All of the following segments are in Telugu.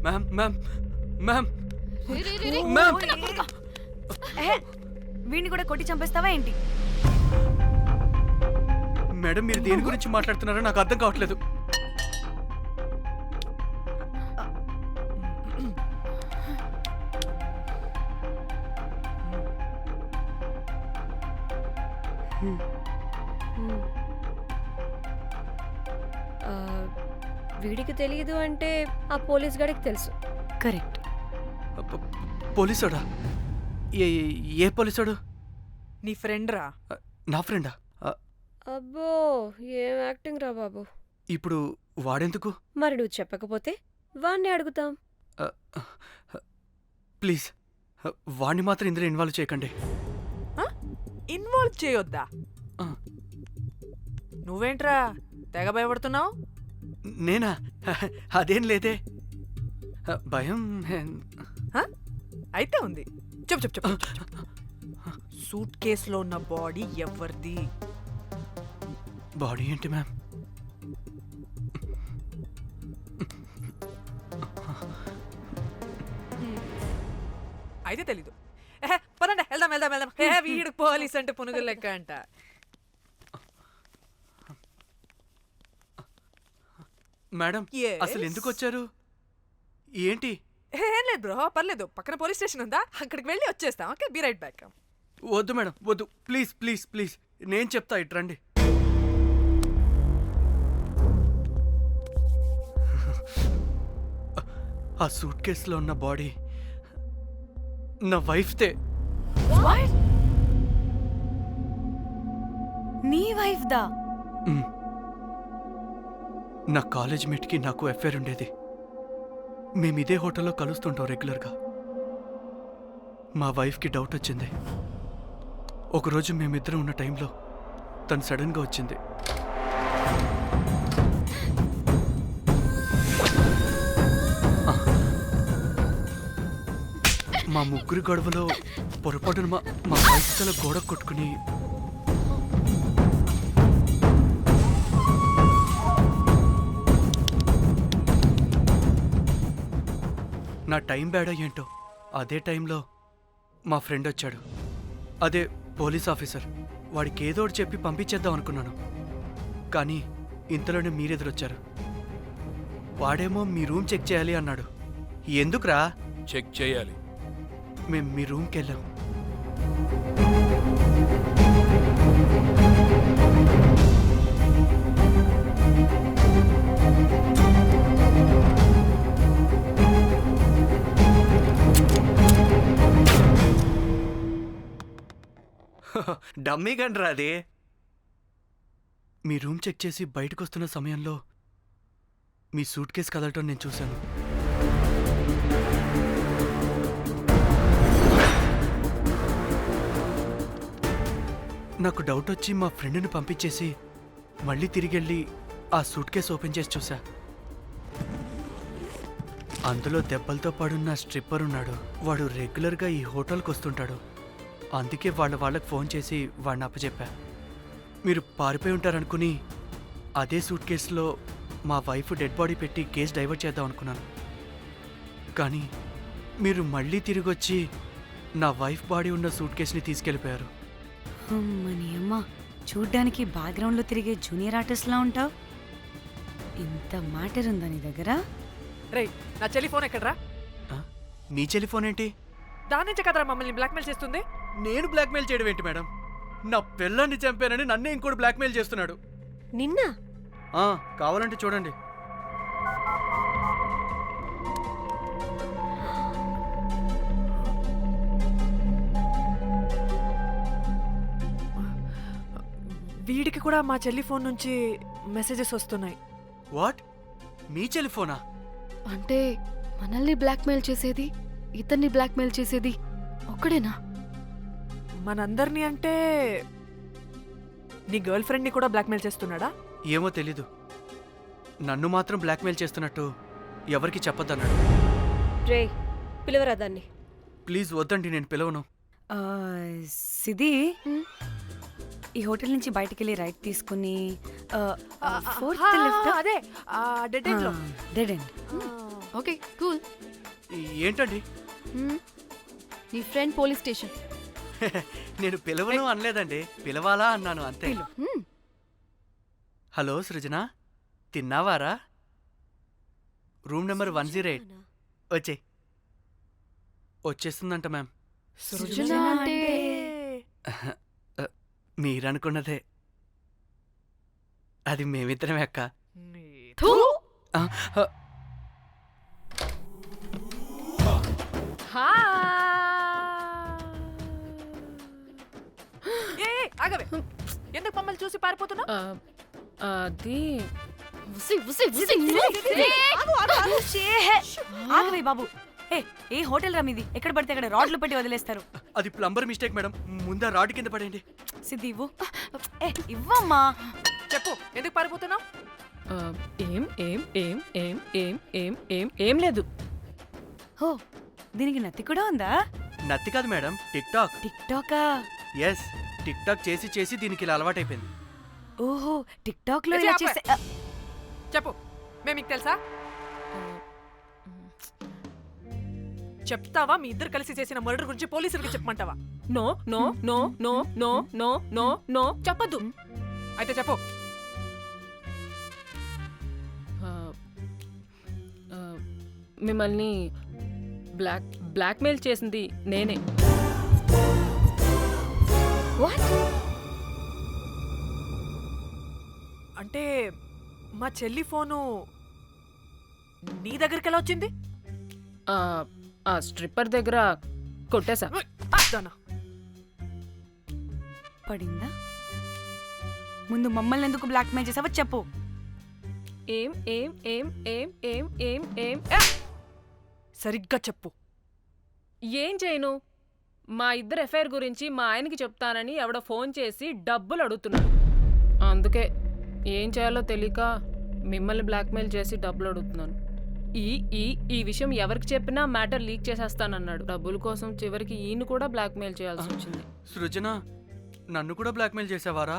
మ్యామ్ మ్యామ్ మ్యామ్ రే, రే, రే, రే. మ్యామ్. కొట్టు నా కొడుకా. వీడిని కూడా కొట్టి చంపేస్తావా ఏంటి? మేడం మీరు దేని గురించి మాట్లాడుతున్నారో నాకు అర్థం కావట్లేదు. వీడికి తెలియదు అంటే ఆ పోలీస్ గాడికి తెలుసు. కరెక్ట్. పోలీసోడా? ఏ పోలీసోడు? నీ ఫ్రెండ్ రా. నా ఫ్రెండా? అబ్బో ఏం యాక్టింగ్ రా బాబు. ఇప్పుడు వాడెందుకు? మరి నువ్వు చెప్పకపోతే వాణ్ణి అడుగుతాం. ప్లీజ్ వాడిని మాత్రం ఇందులో ఇన్వాల్వ్ చేయకండి. ఇన్వాల్వ్ చేయొద్దా? ఆ. నువ్వేంట్రా తెగ భయపడుతున్నావు? నేనా? అదేం లేదే. భయం అయితే ఉంది. చెప్పు చెప్పు చెప్పు చెప్పు. సూట్ కేసులో ఉన్న బాడీ ఎవరిది? బాడీ ఏంటి మ్యామ్? అయితే తెలీదు. పదండి వెళ్దాం వెళ్దాం వెళ్దాం. వీడు పోలీస్ అంటే పునుగులు లెక్క అంట. Madam Yes. అసలు ఎందుకు వచ్చారు? ఏంటి? ఏం లేదు బ్రో, పర్లేదు. పక్కన పోలీస్ స్టేషన్ ఉందా, అక్కడికి వెళ్ళి వచ్చేస్తాం. Okay, be right back. వద్దు మేడం వద్దు, ప్లీజ్ ప్లీజ్ ప్లీజ్, నేను చెప్తా, ఇటు రండి. ఆ సూట్ కేసులో ఉన్న బాడీ నా వైఫ్తే. నీ వైఫ్ దా? నా కాలేజ్ మేట్కి నాకు అఫేర్ ఉండేది. మేము ఇదే హోటల్లో కలుస్తుంటాం రెగ్యులర్గా. మా వైఫ్కి డౌట్ వచ్చింది. ఒకరోజు మేమిద్దరం ఉన్న టైంలో తను సడన్గా వచ్చింది. మా ముగ్గురి గొడవలో పొరపాటున మా వైఫ్ తల గోడ కొట్టుకుని నా టైం బ్యాడో ఏంటో అదే టైంలో మా ఫ్రెండ్ వచ్చాడు. అదే పోలీస్ ఆఫీసర్. వాడికి ఏదో ఒకటి చెప్పి పంపించేద్దాం అనుకున్నాను. కానీ ఇంతలోనే మీరెదురొచ్చారు. వాడేమో మీ రూమ్ చెక్ చేయాలి అన్నాడు. ఎందుకురా? చెక్ చేయాలి. మేము మీ రూమ్కి వెళ్ళాం. డమ్మీ గండ్రా అది. మీ రూమ్ చెక్ చేసి బయటకు వస్తున్న సమయంలో మీ సూట్ కేసు కదలటం నేను చూశాను. నాకు డౌట్ వచ్చి మా ఫ్రెండ్ని పంపించేసి మళ్ళీ తిరిగెళ్ళి ఆ సూట్ కేసు ఓపెన్ చేసి చూసా. అందులో దెబ్బలతో పడున్న స్ట్రిప్పర్ ఉన్నాడు. వాడు రెగ్యులర్గా ఈ హోటల్కి వస్తుంటాడు. అందుకే వాళ్ళకి ఫోన్ చేసి వాడిని అప్పచెప్పా. మీరు పారిపోయి ఉంటారనుకుని అదే సూట్ కేసులో మా వైఫ్ డెడ్ బాడీ పెట్టి కేసు డైవర్ట్ చేద్దాం అనుకున్నాను. కానీ మీరు మళ్ళీ తిరిగి వచ్చి నా వైఫ్ బాడీ ఉన్న సూట్ కేసుని తీసుకెళ్ళిపోయారు. అమ్మని అమ్మ, చూడ్డానికి బ్యాక్గ్రౌండ్లో తిరిగే జూనియర్ ఆర్టిస్ట్లా ఉంటావు. ఇంత మ్యాటర్ ఉందా నీ దగ్గర? రేయ్, నా చెల్లి ఫోన్ ఎక్కడరా? నీ టెలిఫోన్ ఏంటి? దాని నుంచే కదరా మమ్మల్ని బ్లాక్మెయిల్ చేస్తుంది. నేను బ్లాక్మెయిల్ చేయడం ఏంటి మేడం? నా పిల్లాన్ని చంపానని నన్నే ఇంకోటి బ్లాక్మెయిల్ చేస్తున్నాడు. నిన్న కావాలంటే చూడండి. వీడికి కూడా మా చెల్లి ఫోన్ నుంచి మెసేజెస్ వస్తున్నాయి. వాట్? మీ టెలిఫోనా? అంటే మనల్ని బ్లాక్మెయిల్ చేసేది, ఇతన్ని బ్లాక్మెయిల్ చేసేది ఒక్కడేనా? మనందరినీ అంటే నీ గర్ల్ ఫ్రెండ్ని కూడా బ్లాక్మెయిల్ చేస్తున్నాడా? ఏమో తెలీదు. నన్ను మాత్రం బ్లాక్మెయిల్ చేస్తున్నట్టు ఎవరికి చెప్పొద్దన్నాడు. రే, పిలవరా దాన్ని. ప్లీజ్ వద్దండి, నేను పిలవను. సిది, ఈ హోటల్ నుంచి బయటికి వెళ్ళి రైట్ తీసుకుని ఫోర్త్ లెఫ్ట్. అదే డెడ్ ఎండ్ లో. Dead end. Okay cool. ఏంటండి? నీ ఫ్రెండ్ పోలీస్ స్టేషన్. నేను పిలవను అనలేదండి, పిలవాలా అన్నాను అంతే. హలో సృజన, తిన్నావారా? Room number 108. వచ్చేస్తుందంట మ్యామ్. సృజన అంటే మీరనుకున్నదే, అది మేమిద్దరమే అక్క. థూ! ఆ, ఆ, ఆగవే, ఎందుకు మమ్మల్ని చూసి పారిపోతున్నా? అది ఉసి, ఉసి, ఉసి, ఉసి. ఆగవే బాబు. ఏ హోటల్ రా మీది? ఎక్కడ పడితే అక్కడ రాడ్లు పెట్టి వదిలేస్తారు. అది ప్లంబర్ మిస్టేక్ మేడం, ముందా రాడ్ కింద పడేయండి. సిద్ధి ఇవ్వు. ఇవ్వమ్మా. చెప్పు, ఎందుకు పారిపోతున్నావు? ఏం ఏం ఏం ఏం ఏం ఏం ఏం ఏం లేదు. హో, దీనికి నత్తి కూడా ఉందా? నత్తి కాదు మేడం, టిక్ టాక్. టిక్ టాకా? ఎస్, టిక్ టాక్ చేసి చేసి దీనికి ఇలా అలవాటైపోయింది. ఓహో, టిక్ టాక్ లో ఏ ఇలా చెప్పే. చేస్తే చెప్పు, మేము మీకు తెలుసా? చెప్తావా? మీ ఇద్దరు కలిసి చేసిన మర్డర్ గురించి పోలీసులకి చెప్పమంటావా? No no no no no no no no చెప్పద్దు. అయితే చెప్పు. మిమ్మల్ని బ్లాక్మెయిల్ చేసింది నేనే. అంటే మా చెల్లి ఫోను నీ దగ్గరికి ఎలా వచ్చింది? ఆ స్ట్రిప్పర్ దగ్గర కొట్టేశా. దానా, పడిందా? ముందు మమ్మల్ని ఎందుకు బ్లాక్మెయిల్ చేసావో చెప్పు. ఏం ఏం ఏం ఏం ఏం ఏం ఏం సరిగ్గా చెప్పు. ఏం చేయను? మా ఇద్దరు ఎఫ్ఐఆర్ గురించి మా ఆయనకి చెప్తానని ఎవడో ఫోన్ చేసి డబ్బులు అడుగుతున్నాడు. అందుకే ఏం చేయాలో తెలియక మిమ్మల్ని బ్లాక్మెయిల్ చేసి డబ్బులు అడుగుతున్నాను. ఈ ఈ ఈ విషయం ఎవరికి చెప్పినా మ్యాటర్ లీక్ చేసేస్తానన్నాడు. డబ్బుల కోసం చివరికి ఈయన కూడా బ్లాక్మెయిల్ చేయాల్సి వచ్చింది. సృజన, నన్ను కూడా బ్లాక్మెయిల్ చేసావారా?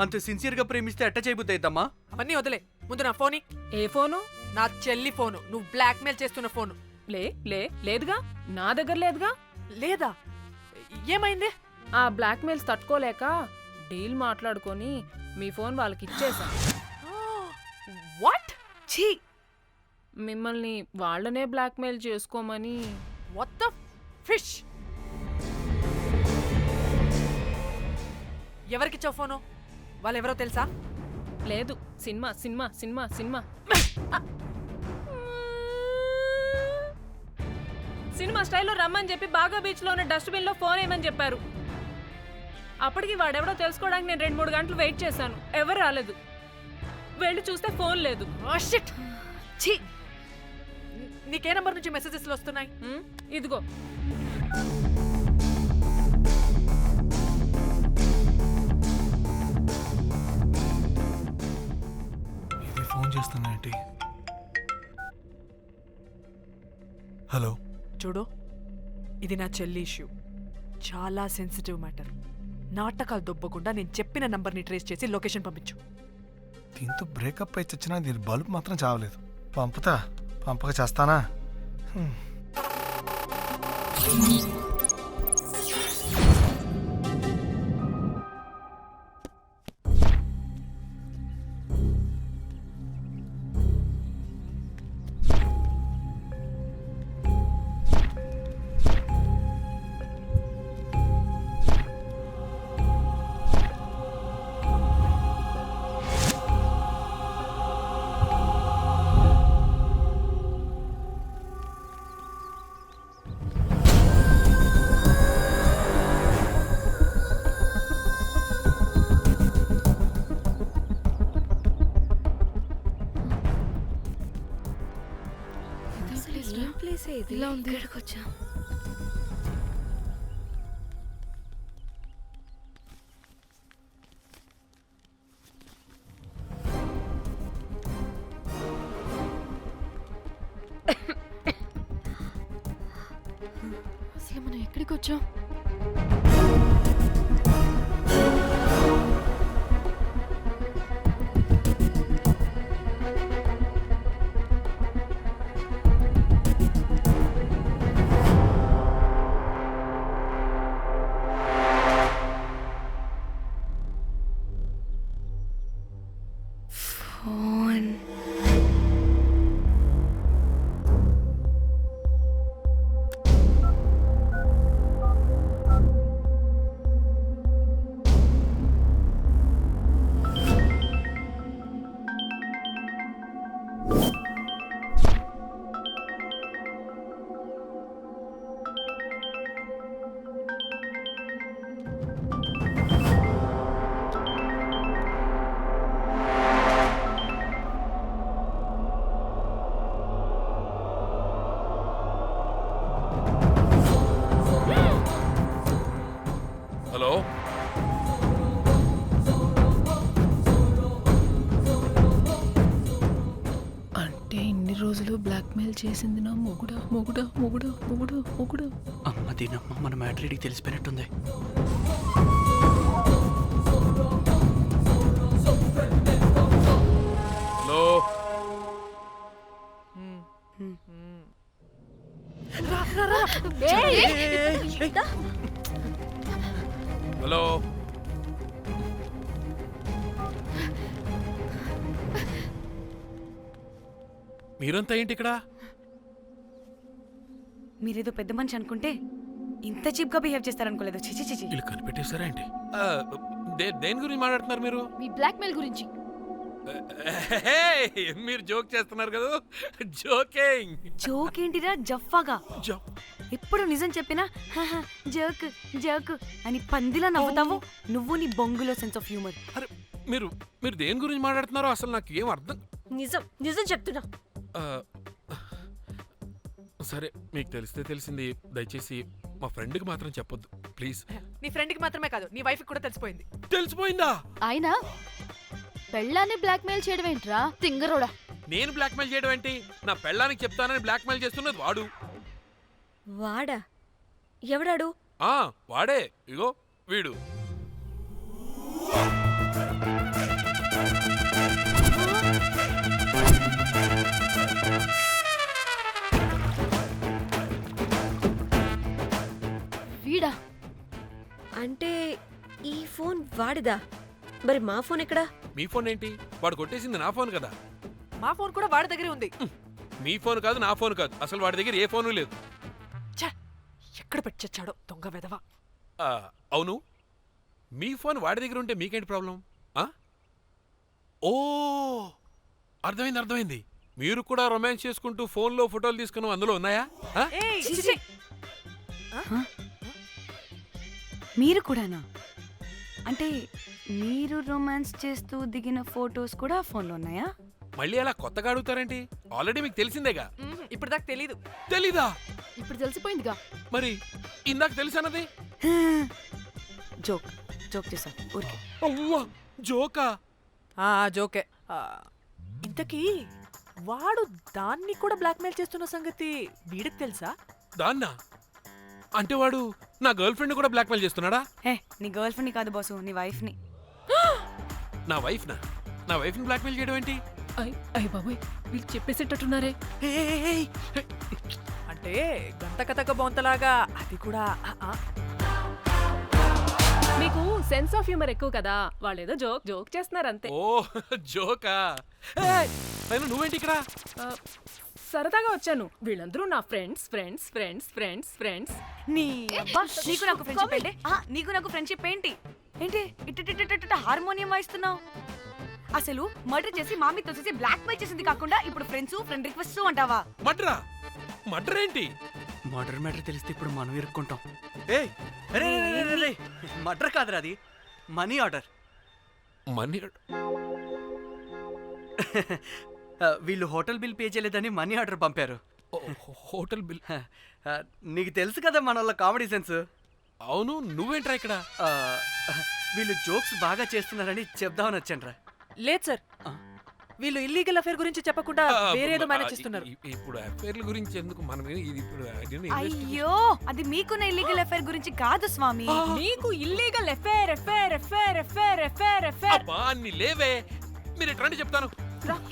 అంత సిన్సియర్ గా ప్రేమిస్తే ఎట్ట చేయబుద్ది అయిద్దమ్మా? అవన్నీ వదిలే, ముందు నా ఫోని. ఏ ఫోను? నా చెల్లి ఫోను, నువ్వు బ్లాక్మెయిల్ చేస్తున్న ఫోను. లేదుగా, నా దగ్గర లేదుగా. లేదా? ఏమైంది? ఆ బ్లాక్మెయిల్స్ తట్టుకోలేక డీల్ మాట్లాడుకొని మీ ఫోన్ వాళ్ళకి ఇచ్చేసా. వాట్? ఛీ, మిమ్మల్ని వాళ్ళనే బ్లాక్మెయిల్ చేసుకోమని. What the fish? ఎవరికిచ్చావు ఫోను? వాళ్ళెవరో తెలుసా? లేదు, cinema cinema cinema cinema cinema స్టైల్లో రమ్మని చెప్పి బాగా బీచ్లో ఉన్న డస్ట్బిన్లో ఫోన్ వేయమని చెప్పారు. అప్పటికి వాడెవడో తెలుసుకోవడానికి నేను 2-3 గంటలు వెయిట్ చేశాను. ఎవరు రాలేదు. వెళ్ళి చూస్తే ఫోన్ లేదు. షిట్! ఛీ! నీకే నంబర్ నుంచి మెసేజెస్లు వస్తున్నాయి? ఇదిగో. ఫోన్ చేస్తున్నాయేంటి? హలో, చూడు, ఇది నా చెల్లి ఇష్యూ. చాలా సెన్సిటివ్ మ్యాటర్. నాటకాలు దొబ్బకుండా నేను చెప్పిన నంబర్ని ట్రేస్ చేసి లొకేషన్ పంపించు. దీంతో బ్రేకప్ అయి చచ్చినా దీని బల్బ్ మాత్రం చావలేదు. పంపక చేస్తానా? ఇలా ఉంది. ఇక్కడికి వచ్చా. అసలు మనం ఎక్కడికి వచ్చాం? అంటే ఇన్ని రోజులు బ్లాక్మెయిల్ చేసింది నా మొగుడా మొగుడా మొగుడా మొగుడా మొగుడా. అమ్మ దీనమ్మ మన మ్యాట్రీడికి తెలిసిపోయినట్టుంది. హలో హలో మీరంతా ఏంటి ఇక్కడ? మీరేదో పెద్ద మనిషి అనుకుంటే ఇంత చీప్గా బిహేవ్ చేస్తారనుకోలేదు. చిచి చిచి. వీళ్ళు కనిపెట్టేశారా ఏంటి? దేని గురించి మాట్లాడుతున్నారు మీరు? మీ బ్లాక్మెయిల్ గురించి. మీరు జోక్ చేస్తున్నారు కదా? జోకింగ్. జోక్ ఏంటిరా జఫ్ఫాగా? ఎప్పుడు నిజం చెప్పినా జోక్ జోక్ అని పందిలా నవ్వుతావు. నువ్వు నీ బొంగులో సెన్స్ ఆఫ్ హ్యూమర్. అరే మీరు మీరు దేని గురించి మాట్లాడుతున్నారో అసలు నాకు ఏం అర్థం. నిజం నిజం చెప్తున్నా. ఆ, సరే మీకు తెలిస్తే తెలిసింది. దయచేసి మా ఫ్రెండ్కి మాత్రం చెప్పొద్దు ప్లీజ్. నీ ఫ్రెండ్కి మాత్రమే కాదు, నీ వైఫ్కి కూడా తెలిసిపోయింది. తెలిసిపోయిందా? ఆయన పెళ్ళాన్ని బ్లాక్మెయిల్ చేయడం ఏంట్రా తింగరోడా? నేను బ్లాక్మెయిల్ చేయడం ఏంటి? నా పెళ్ళానికి చెప్తానని బ్లాక్మెయిల్ చేస్తున్నది వాడు. వాడా? ఎవడాడు? వాడే. ఇగో వీడు. వీడా? అంటే ఈ ఫోన్ వాడిదా? మరి మా ఫోన్ ఎక్కడా? మీ ఫోన్ ఏంటి? వాడు కొట్టేసింది నా ఫోన్ కదా. మా ఫోన్ కూడా వాడి దగ్గరే ఉంది. మీ ఫోన్ కాదు, నా ఫోన్ కాదు. అసలు వాడి దగ్గర ఏ ఫోను లేదు. ఛ! ఎక్కడ పెట్టొచ్చాడో దొంగ వెధవ. అవును, మీ ఫోన్ వాడి దగ్గర ఉంటే మీకేంటి ప్రాబ్లం? ఓ అర్థమైంది అర్థమైంది. మీరు కూడా రొమాన్స్ చేసుకుంటూ ఫోన్లో ఫోటోలు తీసుకుని అందులో ఉన్నాయా? ఏయ్, చిచి. మీరు కూడానా? అంటే మీరు రొమాన్స్ చేస్తూ దిగిన ఫొటోస్ కూడా ఫోన్లో ఉన్నాయా? మళ్ళీ అలా కొత్తగా అడుగుతారేంటి? ఆల్రెడీ మీకు తెలిసిందేగా. ఇప్పుడు దాకా తెలీదు. తెలీదా? ఇప్పుడు తెలిసిపోయిందిగా. మరి ఇందాక తెలిసన్నది? జోక్ జోక్ చేశా ఊరికే. అవ్వా జోకా? జోకే. ఇంతకీ వాడు దాన్ని కూడా బ్లాక్మెయిల్ చేస్తున్న సంగతి వీడికి తెలుసా? దాన్నా? అంటే వాడు నా గర్ల్ ఫ్రెండ్ కూడా బ్లాక్మెయిల్ చేస్తున్నాడా? నీ గర్ల్ ఫ్రెండ్ని కాదు బాసు, నీ వైఫ్ని. నా వైఫ్నా? నా వైఫ్ని బ్లాక్మెయిల్ చేయడం ఏంటి? అయ్య బాబోయ్, వీళ్ళు చెప్పేసేటట్టున్నారే. అంటే గంత కథక బొంతలాగా అది కూడా. మీకు సెన్స్ ఆఫ్ హ్యూమర్ ఎక్కువ కదా, వాళ్ళేదో జోక్ జోక్ చేస్తున్నారు అంతే. ఓ జోకా? పైన నువ్వేంటి ఇక్కడ? సరదాగా వచ్చాను. వీళ్ళందరూ నా friends friends friends friends friends. నీకు నాకు ఫ్రెండ్షిప్ ఏంటి? నీకు నాకు ఫ్రెండ్షిప్ ఏంటి? ఏంటి ఇట్ట హార్మోనియం వాయిస్తున్నావు? అసలు మర్డర్ చేసి మామితో చేసి బ్లాక్ మెయిల్ చేసింది కాకుండా ఇప్పుడు ఫ్రెండ్స్ ఫ్రెండ్ రిక్వెస్ట్ అంటావా? మడ్రా? మడ్ర ఏంటి? మర్డర్ మ్యాటర్ తెలిస్తే ఇప్పుడు మనం ఇరుక్కుంటాం. మర్డర్ కాదురా, అది మనీ ఆర్డర్. మనీ? వీళ్ళు హోటల్ బిల్ పే చేయలేదని మనీ ఆర్డర్ పంపారు. Hotel bill? నీకు తెలుసు కదా మన వాళ్ళ కామెడీ సెన్స్. అవును, నువ్వేంట్రా ఇక్కడ? వీళ్ళు జోక్స్ బాగా చేస్తున్నారని చెప్దామని వచ్చానురా. లేదు సార్, వీళ్ళు ఇల్లీగల్ అఫేర్ గురించి చెప్పకుండా వేరేదో మేనేజ్ చేస్తున్నారు. ఇప్పుడు అఫేర్ల గురించి ఎందుకు మనం ఇది ఇప్పుడు అయ్యో, అది మీకున్న ఇల్లీగల్ అఫేర్ గురించి కాదు స్వామి. మీకు illegal affair affair affair affair affair affair. అబ్బా అన్ని లేవే, మీరు ఎట్లాంటి చెప్తాను.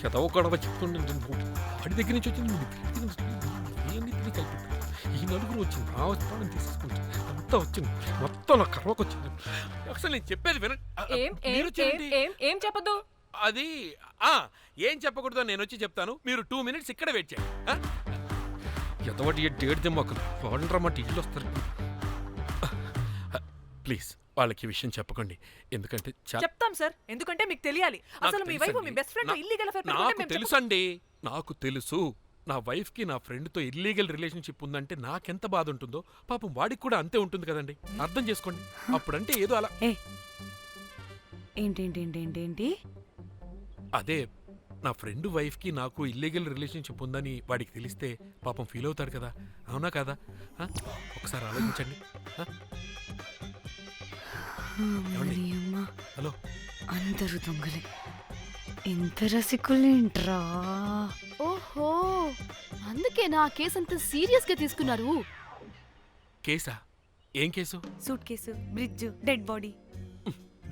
చదవ గొడవ చెప్తుండే వాడి దగ్గర నుంచి వచ్చింది. ఈ నలుగురు వచ్చింది, ఆ వస్తానని తీసుకుంటే అంతా వచ్చింది, మొత్తం నా కర్వకు వచ్చింది. అసలు నేను చెప్పేది వినండి. ఏం చెప్పదు? అది ఏం చెప్పకూడదో నేను వచ్చి చెప్తాను. మీరు 2 minutes ఇక్కడ వెయిట్ చేయండి. ఎంతవాటి డేట్ దిమ్మక్కలు వాడంటారా మా టీవీలో వస్తారు. ప్లీజ్ వాళ్ళకి ఈ విషయం చెప్పకండి, ఎందుకంటే చెప్తాం సార్, ఎందుకంటే మీకు తెలియాలి. అసలు మీ వైఫ్ మీ బెస్ట్ ఫ్రెండ్ ఇల్లీగల్ అఫేర్ నాకు తెలుసండి, నాకు తెలుసు. నా వైఫ్కి నా ఫ్రెండ్తో ఇల్లీగల్ రిలేషన్షిప్ ఉందంటే నాకెంత బాధ ఉంటుందో పాపం వాడికి కూడా అంతే ఉంటుంది కదండి. అర్థం చేసుకోండి. అప్పుడంటే ఏదో అలా. ఏంటి? అదే నా ఫ్రెండ్ వైఫ్కి నాకు ఇల్లీగల్ రిలేషన్షిప్ ఉందని వాడికి తెలిస్తే పాపం ఫీల్ అవుతాడు కదా, అవునా కదా? ఒకసారి ఆలోచించండి. హలో, అందరూ దొంగలే, ఎంత రసికులేంట్రా. ఓహో, అందుకేనా ఆ కేసు అంత సీరియస్ గా తీసుకున్నారు. కేసా? ఏం case? Suit case, bridge, dead body.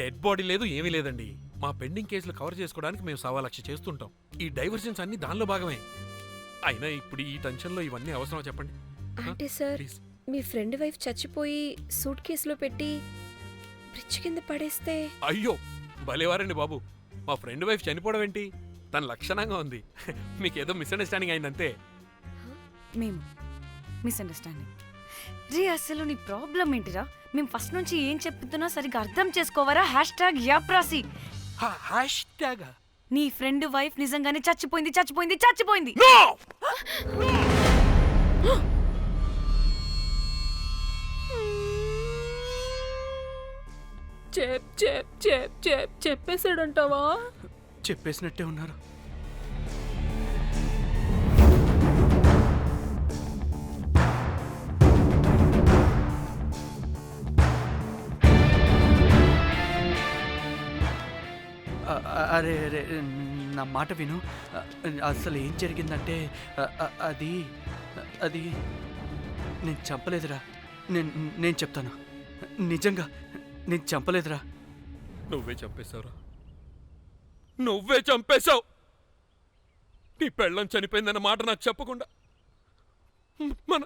Dead body లేదు, ఏమీ లేదండి. మా పెండింగ్ కేసులు కవర్ చేసుకోవడానికి మేము 1,00,000 చేస్తుంటాం. ఈ డైవర్షన్స్ అన్ని దానిలో భాగమే. అయినా ఇప్పుడు ఈ టెన్షన్లో ఇవన్నీ అవసరమా చెప్పండి? అంటే sir please. Me friend wife చచ్చిపోయి సూట్ కేసులో పెట్టి బ్రిడ్జ్ కింద పడేస్తే అయ్యో భలేవారండి బాబు. మా ఫ్రెండ్ వైఫ్ చనిపోవడం ఏంటి? తన లక్షణంగా ఉంది. మీకేదో మిస్అండర్స్టాండింగ్ అయిందంతే. మేము మిస్అండర్స్టాండింగ్. రీ అసలు నీ ప్రాబ్లం ఏంటిరా? మేము ఫస్ట్ నుంచి ఏం చెప్తున్నా సరిగ్గా అర్థం చేసుకోవరా? #యాప్రాసి. హ్యాష్ ట్యాగ్ నీ ఫ్రెండ్ వైఫ్ నిజంగానే చచ్చిపోయింది చచ్చిపోయింది చచ్చిపోయింది. చెప్పేసాడంటావా? చెప్పేసినట్టే ఉన్నారు. అరే అరే నా మాట విను. అసలు ఏం జరిగిందంటే అది అది నేను చంపలేదురా. నేను చెప్తాను, నిజంగా నేను చంపలేదురా. నువ్వే చంపేశావురా. నువ్వే చంపేశావు. నీ పెళ్ళం చనిపోయిందన్న మాట నాకు చెప్పకుండా మన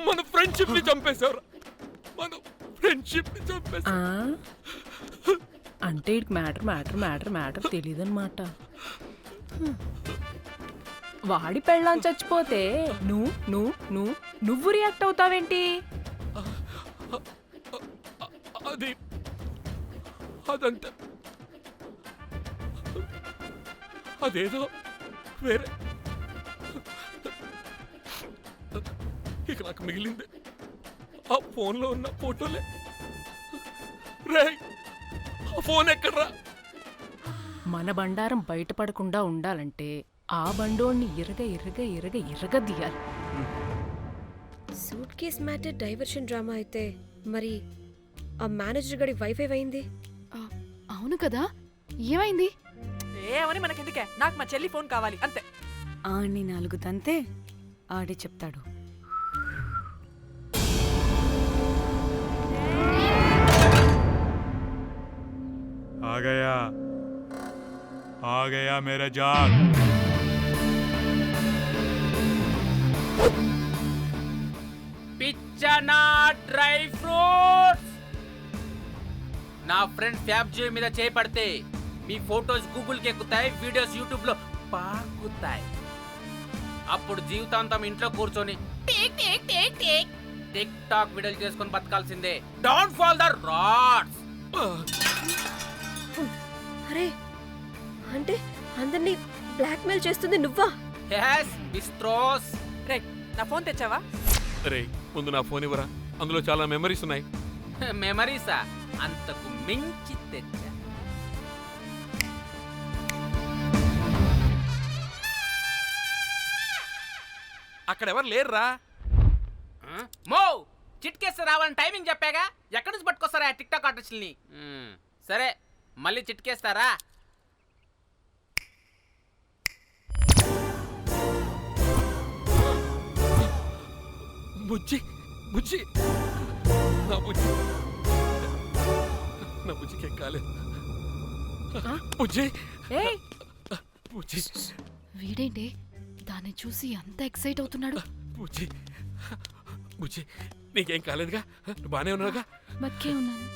మన ఫ్రెండ్షిప్ ని చంపేశావురా. మన ఫ్రెండ్షిప్ ని చంపేశావు. అంటే ఇటు మ్యాటర్ తెలియదన్నమాట. వాడి పెళ్ళాం చచ్చిపోతే నువ్వు రియాక్ట్ అవుతావేంటి? అదంతా అదేదో వేరే. ఇక నాకు మిగిలింది ఆ ఫోన్లో ఉన్న ఫోటోలే. రేయ్, ఆ ఫోన్ ఎక్కడ్రా? మన బండారం బయటపడకుండా ఉండాలంటే ఆ బండోణ్ణి ఇరగ తీయాలి. Suit case matter diversion drama అయితే మరి ఆ మేనేజర్ గడి వైఫ్ ఏమైంది? అవును కదా, ఏమైంది? ఏమని మనకెందుకే, నాకు మా చెల్లి ఫోన్ కావాలి అంతే. ఆడిని 4 తంతే ఆడే చెప్తాడు. आ गया मेरा जान. పిచ్చనా డ్రై ఫ్రూట్స్. నా ఫ్రెండ్ ఫ్యాబ్జీ మీద చేపడితే మీ ఫోటోస్ గూగుల్కి ఎక్కుతాయి, వీడియోస్ యూట్యూబ్లో పాకుతాయి. అప్పుడు జీవితాంతం ఇంట్లో కూర్చొని టిక్ టాక్ వీడియోలు చేసుకొని బతకాల్సిందే. Don't fall the rods. అరే అంటే అందరినీ బ్లాక్మెయిల్ చేస్తుంది నువ్వా? yes బిస్ట్రోస్. రే, నా ఫోన్ తెచ్చావా? రే, ముందు నా ఫోన్ ఇవ్వరా. అందులో చాలా మెమరీస్ ఉన్నాయి. మెమరీసా? అంతకు మించి తెచ్చా. అక్కడ ఎవరు లేరురా. మో చిట్కేస్తే రావాలని టైమింగ్ చెప్పాగా, ఎక్కడి నుంచి పట్టుకొస్తారా టిక్ టాక్ ఆర్టిస్టుల్ని? సరే మళ్ళీ చిట్కేస్తారా? బుజ్జి బుజ్జి నా బుజ్జి నా బుజ్జికి ఏం కాలేదు. బుజ్జి బుజ్జి వీడేంటి దాన్ని చూసి అంత ఎక్సైట్ అవుతున్నాడు? బుజ్జి బుజ్జి నీకేం కాలేదుగా? నువ్వు బానే ఉన్నావుగా? బతికే ఉన్నాను.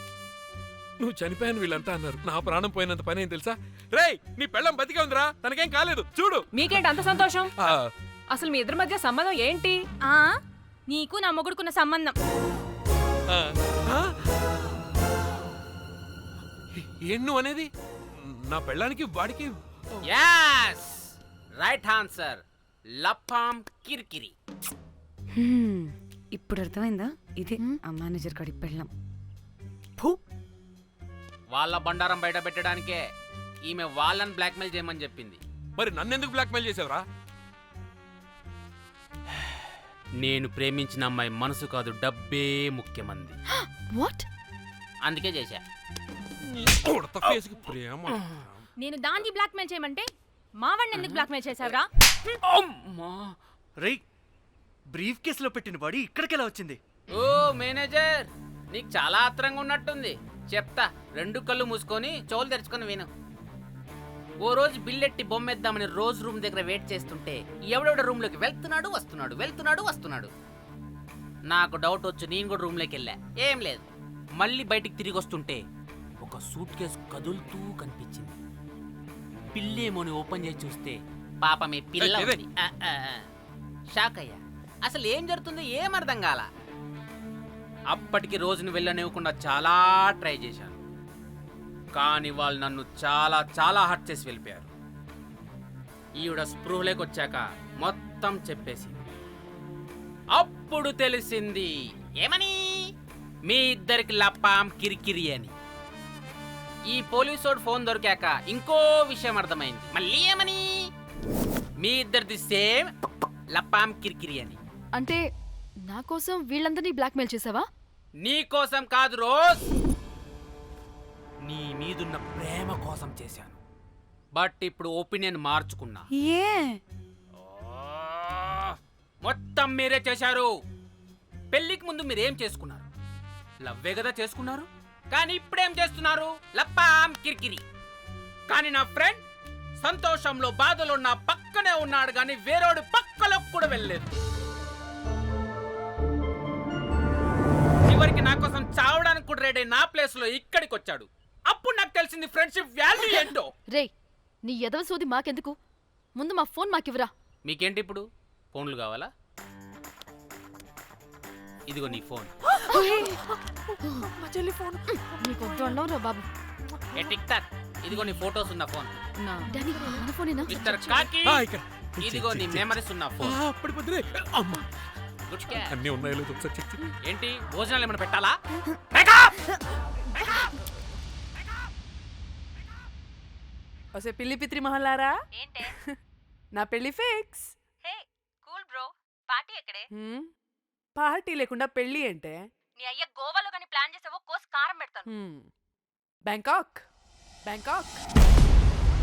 నువ్వు చనిపోయాను వీళ్ళంతా అన్నారు. నా ప్రాణం పోయినంత పని ఏం తెలుసా? రేయ్, నీ పెళ్ళం బతికే ఉందిరా, తనకేం కాలేదు. చూడు. మీకేంటి అంత సంతోషం? ఆ, అసలు మీ ఇద్దరి మధ్య సంబంధం ఏంటి? నీకు నా మొగుడుకున్న సంబంధం. ఆ, ఆ? ఏం నువ్వు అనేది? నా పెళ్ళానికి వాడికి yes రైట్ ఆన్సర్. లపాం కిరికిరి. ఇప్పుడు అర్థమైందా? ఇదే ఆ మేనేజర్ గడి పెళ్ళం. వాళ్ళ బండారం బయట పెట్టడానికే ఈమె వాళ్ళని బ్లాక్మెయిల్ చేయమని చెప్పింది. మరి నన్నెందుకు బ్లాక్మెయిల్ చేసావురా? నేను ప్రేమించిన అమ్మాయి మనసు కాదు, డబ్బే ముఖ్యమంది. వాట్? అందుకే చేశా. ఉడత ఫేస్కి ప్రేమ. నేను దాన్ని బ్లాక్మెయిల్ చేయమంటే మావాడిని ఎందుకు బ్లాక్మెయిల్ చేసావురా? అమ్మా, రేయ్, బ్రీఫ్ కేసులో పెట్టిన బాడీ ఇక్కడికి ఎలా వచ్చింది? ఓ మేనేజర్, నీకు చాలా ఆత్రంగా ఉన్నట్టుంది. చెప్తా, 2 కళ్ళు మూసుకొని చెవులు తెరుచుకొని విను. ఓ రోజు బిల్లెట్టి బొమ్మేద్దామని రోజు రూమ్ దగ్గర వెయిట్ చేస్తుంటే ఎవడెవడ రూమ్లోకి వెళ్తున్నాడు. నాకు డౌట్ వచ్చి నేను కూడా రూమ్లోకి వెళ్ళా. ఏం లేదు. మళ్ళీ బయటికి తిరిగి వస్తుంటే ఒక సూట్ కేసు కదులుతూ కనిపించింది. పిల్లేమోని ఓపెన్ చేసి చూస్తే పాపమే పిల్ల ఉంది. షాక్ అయ్యా. అసలు ఏం జరుగుతుందో ఏం అర్థం కాల. అప్పటికి రోజును వెళ్ళనివ్వకుండా చాలా ట్రై చేశాను, కానీ వాళ్ళు నన్ను చాలా చాలా హర్ట్ చేసి వెళ్ళిపోయారు. ఈవిడ స్పృహలోకి వచ్చాక మొత్తం చెప్పేసి అప్పుడు తెలిసింది. ఏమని? మీ ఇద్దరికి లపాం కిరికిరి అని. ఈ పోలీసోడు ఫోన్ దొరికాక ఇంకో విషయం అర్థమైంది. మళ్ళీ ఏమని? మీ ఇద్దరిది సేమ్ లపాం కిరికిరి అని. అంటే నా కోసం వీళ్ళందరినీ బ్లాక్మెయిల్ చేసావా? నీ కోసం కాదు రోజ్, నీ మీదున్న ప్రేమ కోసం చేశాను. బట్ ఇప్పుడు ఒపీనియన్ మార్చుకున్నా. ఏ మొత్తం మీరే చేశారు. పెళ్లికి ముందు మీరేం చేసుకున్నారు? లవ్వే కదా చేసుకున్నారు. కానీ ఇప్పుడేం చేస్తున్నారు? లప్పాం కిరికిరి. కానీ నా ఫ్రెండ్ సంతోషంలో బాధలో నా పక్కనే ఉన్నాడు, కానీ వేరేడు పక్కలో కూడా వెళ్ళలేదు. చివరికి నా కోసం చావడానికి కూడా రెడీ నా ప్లేస్ లో ఇక్కడికి వచ్చాడు. అప్పుడు నాకు తెలిసింది ఫ్రెండ్షిప్ వాల్యూ ఏంటో. రేయ్, నీ ఎదవ సోది మాకెందుకు? ముందు మా ఫోన్ మాకివ్వరా. మీకేంటి ఇప్పుడు? ఫోన్లు కావాలా? ఇదిగో నీ ఫోన్. మా చెల్లి ఫోన్. నీకు దండం రా బాబు. ఏ టిక్ టాక్, ఇదిగో నీ ఫోటోస్ ఉన్న ఫోన్. డాడీ, మన ఫోనేనా? మిస్టర్ కాకి, ఇక్కడ ఇదిగో నీ మెమరీస్ ఉన్న ఫోన్. పడిపోతుంది. అమ్మా, గుడ్ క్యాచ్. అన్నీ ఉన్నాయో లేదో ఒకసారి చెక్ చెయ్యి. ఏంటి భోజనాలు ఏమైనా పెట్టాలా? వసే పిల్లి పిత్రి మహల్లారా, ఏంటే? నా పెళ్లి ఫిక్స్. హే కూల్ బ్రో, పార్టీ ఎక్కడే? పార్టీ లేకుండా పెళ్లి అంటే నీ అయ్య గోవాలో కానీ ప్లాన్ చేసావో కోసి కారం పెడతాను. బ్యాంకాక్.